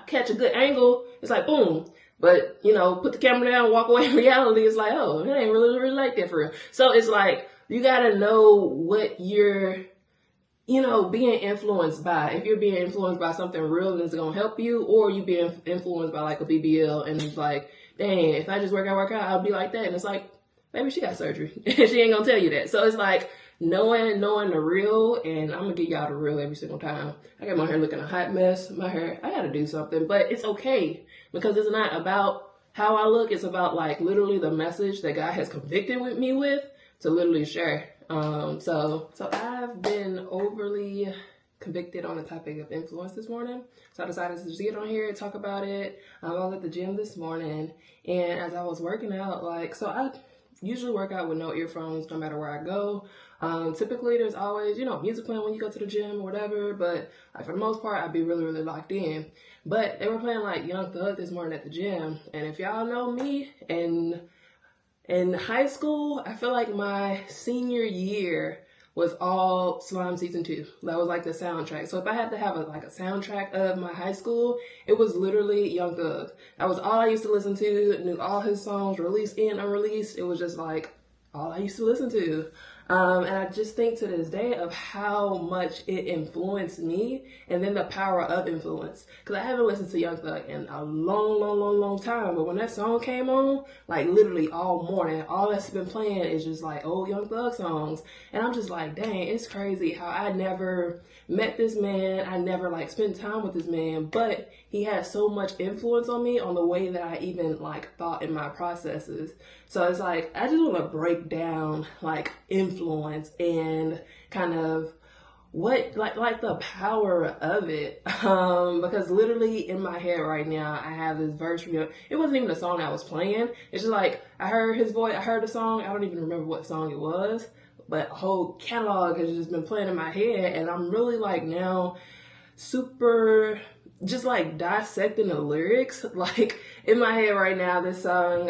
catch a good angle, it's like, boom. But, you know, put the camera down, walk away in reality, it's like, oh, it ain't really like that for real. So it's like, you gotta know what you're, you know, being influenced by. If you're being influenced by something real that's gonna help you, or you being influenced by like a BBL and it's like, dang, if I just work out, I'll be like that. And it's like, maybe she got surgery. She ain't gonna tell you that. So it's like, knowing the real, and I'm gonna give y'all the real every single time. I got my hair looking a hot mess. My hair, I gotta do something, but it's okay because it's not about how I look. It's about like literally the message that God has convicted with me with to literally share. So I've been overly convicted on the topic of influence this morning. So I decided to just get on here and talk about it. I was at the gym this morning, and as I was working out, so I usually work out with no earphones no matter where I go. Typically there's always, you know, music playing when you go to the gym or whatever, but for the most part, I'd be really locked in. But they were playing like Young Thug this morning at the gym. And if y'all know me, in high school, I feel like my senior year was all Slime Season 2. That was like the soundtrack. So if I had to have a soundtrack of my high school, it was literally Young Thug. That was all I used to listen to, knew all his songs, released and unreleased. It was just like all I used to listen to. And I just think to this day of how much it influenced me, and then the power of influence. Because I haven't listened to Young Thug in a long time. But when that song came on, like literally all morning, all that's been playing is just like old Young Thug songs. And I'm just like, dang, it's crazy how I never met this man. I never like spent time with this man, but he had so much influence on me on the way that I even like thought in my processes. So it's like, I just want to break down like influence and kind of what, like the power of it. Because literally in my head right now, I have this verse from it wasn't even the song I was playing. It's just like, I heard his voice, I heard the song. I don't even remember what song it was, but a whole catalog has just been playing in my head. And I'm really like now super just like dissecting the lyrics. Like in my head right now, this song,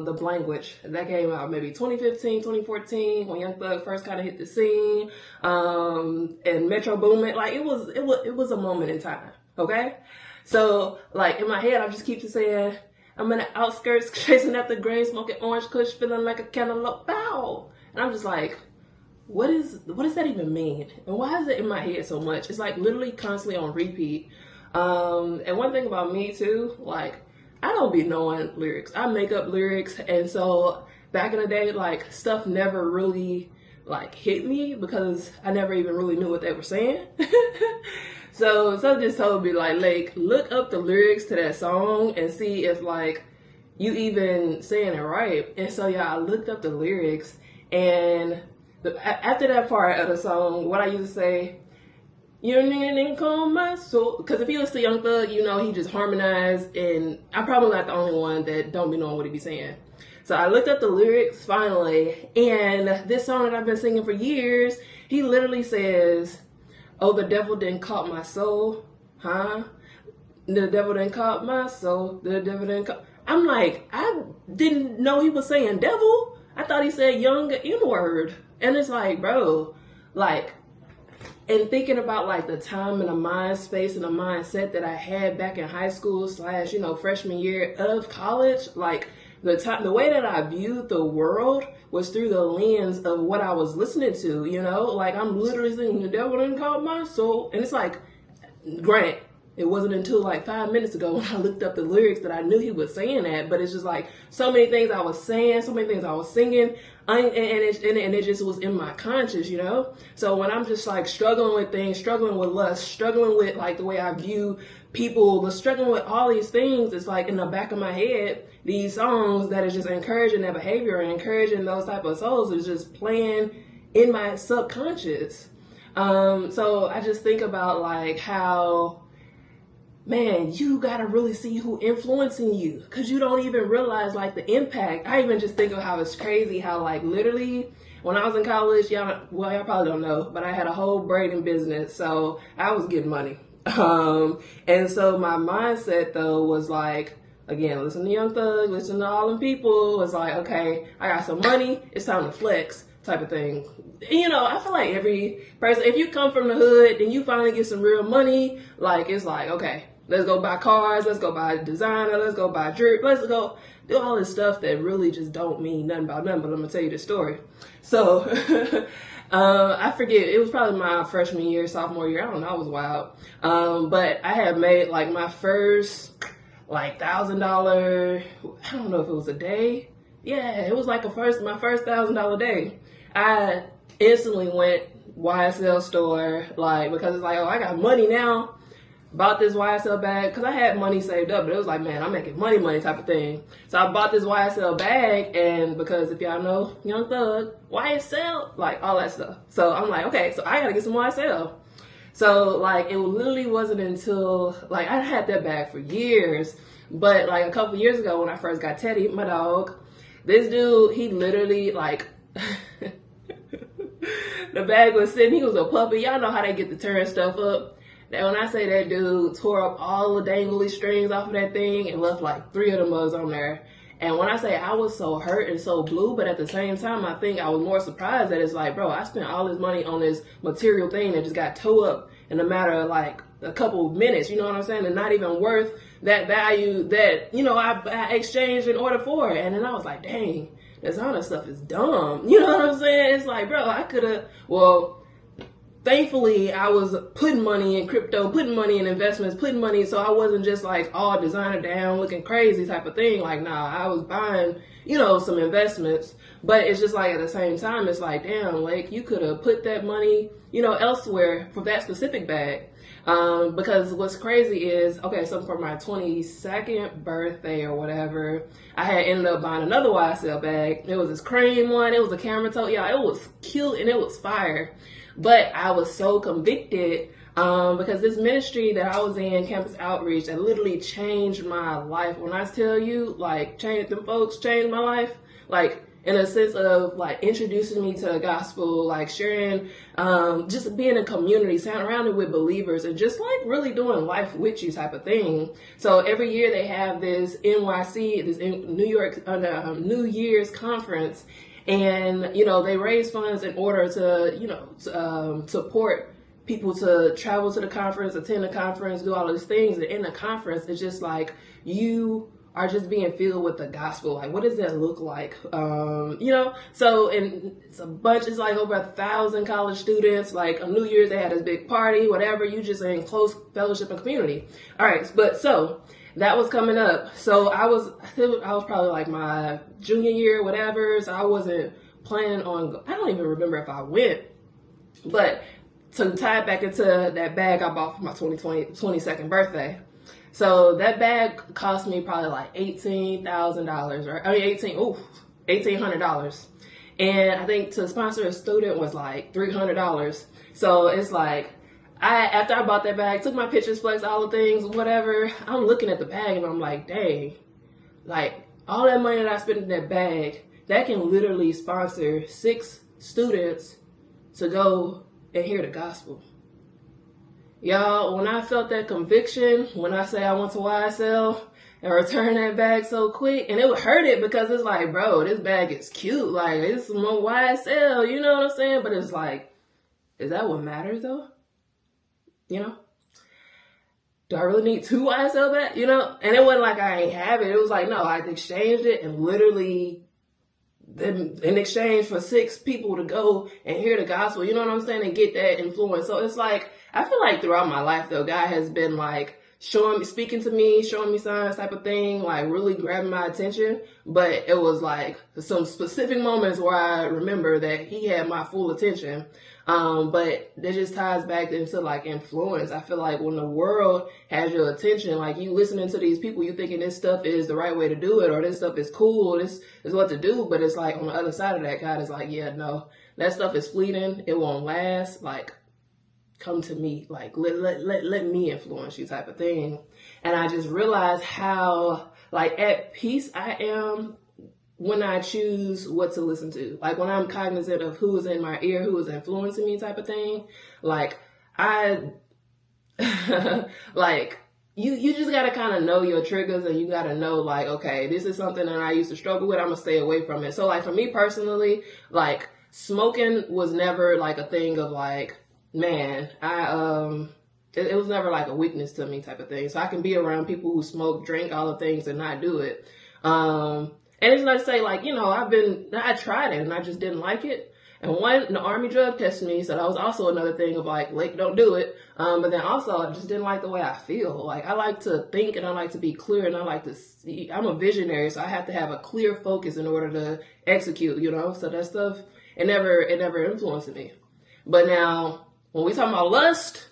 The Language, that came out maybe 2015, 2014, when Young Thug first kind of hit the scene, and Metro Boomin. Like it was a moment in time. Okay. So like in my head, I just keep saying, I'm in the outskirts chasing after grain, smoking orange kush, feeling like a cantaloupe. Bow. And I'm just like, what does that even mean? And why is it in my head so much? It's like literally constantly on repeat. And one thing about me too, like I don't be knowing lyrics. I make up lyrics. And so back in the day, like stuff never really like hit me because I never even really knew what they were saying. So someone just told me like look up the lyrics to that song and see if like you even saying it right. And so yeah, I looked up the lyrics, and after that part of the song, what I used to say, your name didn't call my soul. Because if you listen to Young Thug, you know he just harmonized, and I'm probably not the only one that don't be knowing what he be saying. So I looked up the lyrics finally, and this song that I've been singing for years, he literally says, oh, the devil didn't caught my soul, huh? The devil didn't caught my soul, the devil didn't caught... I'm like, I didn't know he was saying devil. I thought he said young N-word. And it's like, bro, like, and thinking about like the time and the mind space and the mindset that I had back in high school / you know, freshman year of college, like the way that I viewed the world was through the lens of what I was listening to, you know, like I'm literally singing the devil didn't call my soul. And it's like, granted, it wasn't until like 5 minutes ago when I looked up the lyrics that I knew he was saying that. But it's just like so many things I was saying, so many things I was singing, and it just was in my conscious, you know? So when I'm just like struggling with things, struggling with lust, struggling with like the way I view people, but struggling with all these things, it's like in the back of my head, these songs that are just encouraging that behavior and encouraging those type of souls is just playing in my subconscious. So I just think about like how, man, you gotta really see who influencing you, because you don't even realize like the impact. I even just think of how it's crazy how like literally when I was in college, y'all probably don't know, but I had a whole braiding business, so I was getting money. And so my mindset though was like, again, listen to Young Thug, listen to all them people. It's like, okay, I got some money, it's time to flex type of thing. You know, I feel like every person, if you come from the hood and you finally get some real money, like it's like, okay, Let's go buy cars. Let's go buy designer. Let's go buy jewelry. Let's go do all this stuff that really just don't mean nothing about nothing. But I'm gonna tell you the story. So I forget. It was probably my freshman year, sophomore year. I don't know. It was wild. But I had made like my first like $1,000. I don't know if it was a day. Yeah, it was like my first $1,000 day. I instantly went YSL store, like, because it's like, oh, I got money now. Bought this YSL bag because I had money saved up, but it was like, man, I'm making money type of thing. So I bought this YSL bag, and because if y'all know Young Thug, YSL, like all that stuff. So I'm like, okay, so I gotta get some YSL. So like it literally wasn't until like I had that bag for years, but like a couple years ago when I first got Teddy, my dog, this dude, he literally like the bag was sitting, he was a puppy. Y'all know how they get to turn stuff up. Now, when I say that dude tore up all the dangly strings off of that thing and left like 3 of them mugs on there. And when I say I was so hurt and so blue, but at the same time, I think I was more surprised that it's like, bro, I spent all this money on this material thing that just got tore up in a matter of like a couple of minutes, you know what I'm saying? And not even worth that value that, you know, I exchanged in order for it. And then I was like, dang, this Honda stuff is dumb. You know what I'm saying? It's like, bro, I could have, well, thankfully, I was putting money in crypto, putting money in investments, putting money, so I wasn't just like all designer down, looking crazy type of thing. Like, nah, I was buying, you know, some investments. But it's just like at the same time, it's like, damn, like you could have put that money, you know, elsewhere for that specific bag. Because what's crazy is, okay, so for my 22nd birthday or whatever, I had ended up buying another YSL bag. It was this cream one. It was a camera toe. Yeah, it was cute and it was fire. But I was so convicted because this ministry that I was in, campus outreach, that literally changed my life. When I tell you, like, changed my life, like, in a sense of, like, introducing me to the gospel, like, sharing, just being in community, surrounded with believers, and just, like, really doing life with you type of thing. So every year they have this NYC, this New York, New Year's conference. And, you know, they raise funds in order to, you know, support people to travel to the conference, attend the conference, do all these things. And in the conference, it's just like you are just being filled with the gospel. Like, what does that look like? You know, so, and it's a bunch, it's like over 1,000 college students. Like on New Year's, they had this big party, whatever. You just in close fellowship and community. All right. But so that was coming up. So I was probably like my junior year, whatever. So I wasn't planning on, I don't even remember if I went, but to tie it back into that bag I bought for my 22nd birthday. So that bag cost me probably like $18,000, right? I mean, $1,800. And I think to sponsor a student was like $300. So it's like, after I bought that bag, took my pictures, flexed all the things, whatever, I'm looking at the bag and I'm like, dang, like all that money that I spent in that bag, that can literally sponsor 6 students to go and hear the gospel. Y'all, when I felt that conviction, when I say I went to YSL and returned that bag so quick, and it would hurt it because it's like, bro, this bag is cute. Like, it's more YSL, you know what I'm saying? But it's like, is that what matters though? You know? Do I really need 2 YSL bags? You know? And it wasn't like I ain't have it. It was like, no, I exchanged it and literally in exchange for 6 people to go and hear the gospel, you know what I'm saying, and get that influence. So it's like, I feel like throughout my life though, God has been like speaking to me, showing me signs type of thing, like really grabbing my attention. But it was like some specific moments where I remember that he had my full attention. But that just ties back into like influence. I feel like when the world has your attention, like you listening to these people, you thinking this stuff is the right way to do it, or this stuff is cool, this is what to do. But it's like on the other side of that, God is like, yeah, no, that stuff is fleeting. It won't last. Like, come to me, like let me influence you type of thing. And I just realized how like at peace I am when I choose what to listen to. Like when I'm cognizant of who is in my ear, who is influencing me type of thing. Like like you just gotta kind of know your triggers, and you gotta know like, okay, this is something that I used to struggle with. I'm gonna stay away from it. So like for me personally, like smoking was never like a thing of like, man, It was never like a weakness to me type of thing. So I can be around people who smoke, drink, all the things and not do it. And it's not to say like, I tried it and I just didn't like it. And the Army drug tested me, so that was also another thing of like, don't do it. But then also I just didn't like the way I feel. Like I like to think and I like to be clear and I like to see. I'm a visionary, so I have to have a clear focus in order to execute, So that stuff, it never influenced me. But now when we talk about lust,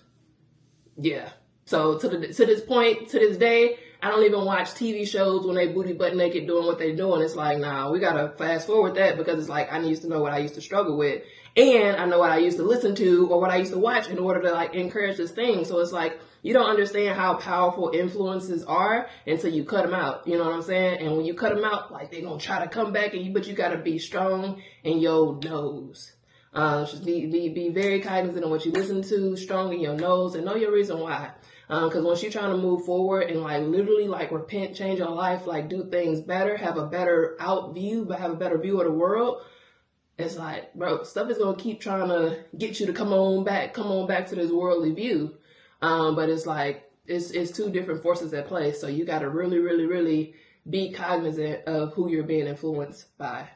yeah. So to this day, I don't even watch TV shows when they booty butt naked doing what they're doing. It's like, nah, we gotta fast forward that because it's like I used to know what I used to struggle with, and I know what I used to listen to or what I used to watch in order to like encourage this thing. So it's like you don't understand how powerful influences are until you cut them out. You know what I'm saying? And when you cut them out, like they're gonna try to come back at you, but you gotta be strong in your nose. Just be very cognizant of what you listen to, strong in your nose, and know your reason why. Because once you're trying to move forward and like literally like repent, change your life, like do things better, have a better view of the world, it's like, bro, stuff is gonna keep trying to get you to come on back to this worldly view. But it's like it's two different forces at play. So you got to really, really, really be cognizant of who you're being influenced by.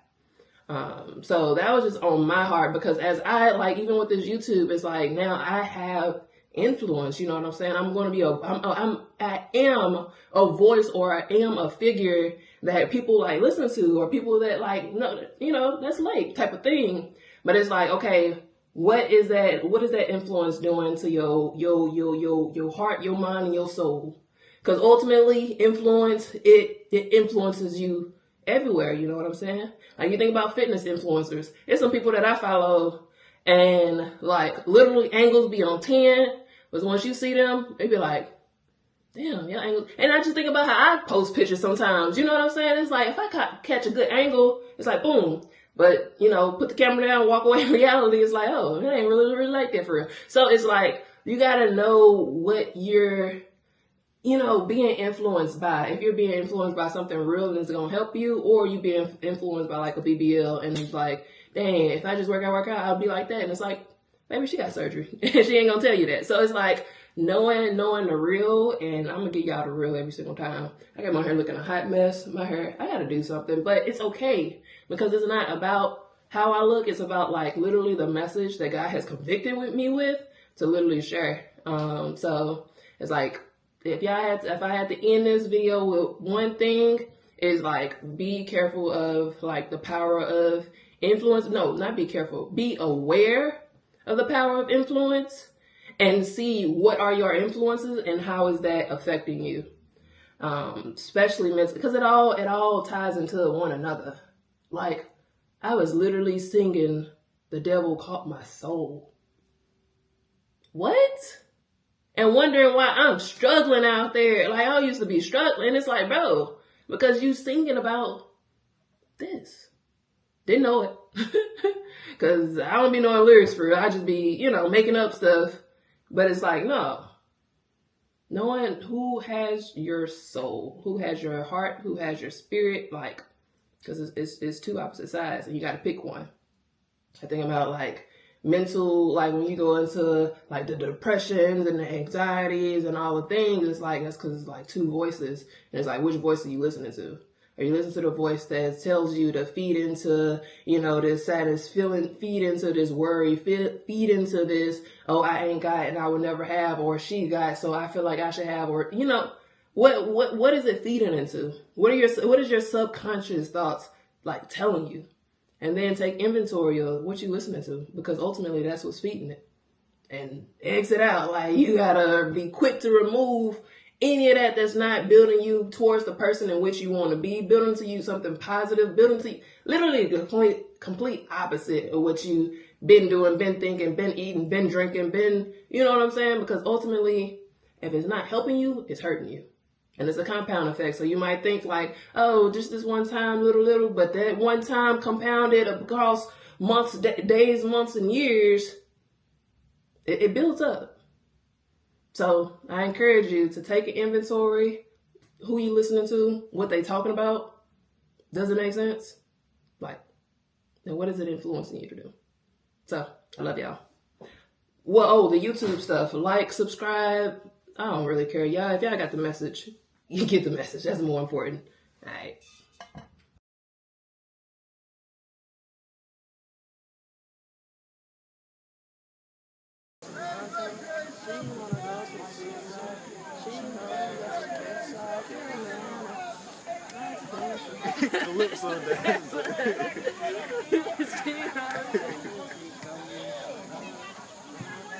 So that was just on my heart because as I like, even with this YouTube, it's like now I have influence, you know what I'm saying? I'm going to be I am a voice or I am a figure that people like listen to or people that like, no, that's late type of thing. But it's like, okay, what is that influence doing to your heart, your mind, and your soul? Because ultimately it influences you everywhere, you know what I'm saying? Like you think about fitness influencers. There's some people that I follow and like literally angles be on 10, but once you see them, they be like, damn, your angle. And I just think about how I post pictures sometimes, you know what I'm saying? It's like if I catch a good angle, it's like boom. But, put the camera down and walk away in reality, it's like, oh, it ain't really like that for real. So it's like, you gotta know what you're being influenced by. If you're being influenced by something real that's going to help you, or you being influenced by like a BBL and it's like, dang, if I just work out, I'll be like that. And it's like, maybe she got surgery. She ain't going to tell you that. So it's like knowing the real, and I'm going to give y'all the real every single time. I got my hair looking a hot mess. My hair, I got to do something, but it's okay because it's not about how I look. It's about like literally the message that God has convicted me with to literally share. So it's like, if I had to end this video with one thing, is like be careful of like the power of influence. No, not be careful. Be aware of the power of influence and see what are your influences and how is that affecting you. Especially mentally, because it all ties into one another. Like I was literally singing "The Devil Caught My Soul." What? And wondering why I'm struggling out there. Like I used to be struggling. It's like, bro, because you singing about this. Didn't know it. Because I don't be knowing lyrics for real. I just be, making up stuff. But it's like, no. Knowing who has your soul, who has your heart, who has your spirit, like, because it's two opposite sides and you got to pick one. I think about like mental, like when you go into like the depressions and the anxieties and all the things, it's like that's because it's like two voices, and it's like which voice are you listening to? Are you listening to the voice that tells you to feed into this sadness, feed into this worry, feed into this, oh, I ain't got and I will never have, or she got so I feel like I should have, or what is it feeding into? What is your subconscious thoughts like telling you? And then take inventory of what you're listening to, because ultimately that's what's feeding it. And exit out. Like you gotta be quick to remove any of that that's not building you towards the person in which you want to be, building to you something positive, building to you literally the complete opposite of what you've been doing, been thinking, been eating, been drinking, been, you know what I'm saying? Because ultimately, if it's not helping you, it's hurting you. And it's a compound effect. So you might think like, oh, just this one time, little, but that one time compounded across months, days, months, and years, it builds up. So I encourage you to take an inventory, who you listening to, what they talking about. Does it make sense? Like, and what is it influencing you to do? So I love y'all. Well, oh, the YouTube stuff. Like, subscribe. I don't really care. Y'all, if y'all got the message, you get the message. That's more important. All right. The lips on dancer.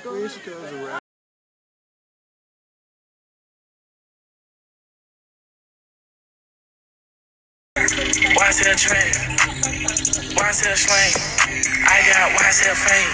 When she comes around. YSL train, YSL slang. I got YSL fame.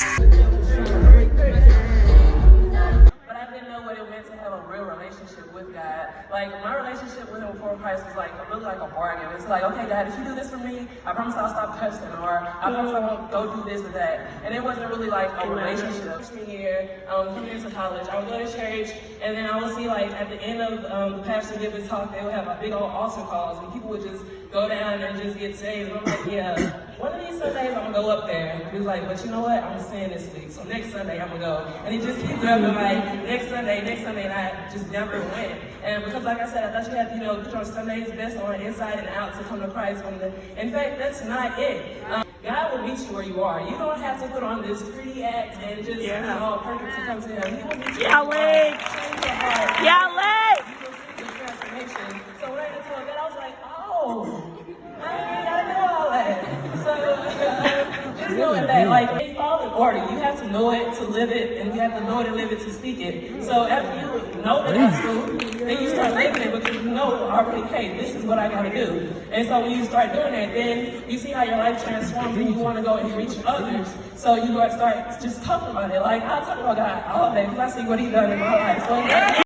But I didn't know what it meant to have a real relationship with God. Like, my relationship with him before Christ was like really like a bargain. It's like, okay, God, if you do this for me, I promise I'll stop cussing, or I promise I won't go do this or that. And it wasn't really like a relationship. Freshman year, coming into college, I would go to church, and then I would see like at the end of the pastor give his talk, they would have a big old altar calls, and people would just go down and just get saved. And I'm like, yeah, one of these Sundays I'm gonna go up there. And he was like, but you know what? I'm staying this week, so next Sunday I'm gonna go. And he just keeps going like next Sunday, and I just never went. And because, like I said, I thought you had to, put your Sunday's best on inside and out to come to Christ. In fact, that's not it. God will meet you where you are. You don't have to put on this pretty act and just be all perfect to come to Him. He will meet you where you are. Change your heart. You will see the transformation. So when I got told that, I was like, oh, I know all that. So just knowing that, like, it's all in order. You have to know it to live it, and you have to know it and live it to speak it. So after you know the gospel, then you start living it because you know already, hey, this is what I gotta do. And so when you start doing that, then you see how your life transforms and you want to go and reach others. So you start just talking about it. Like, I talk about God all day because I see what He's done in my life. So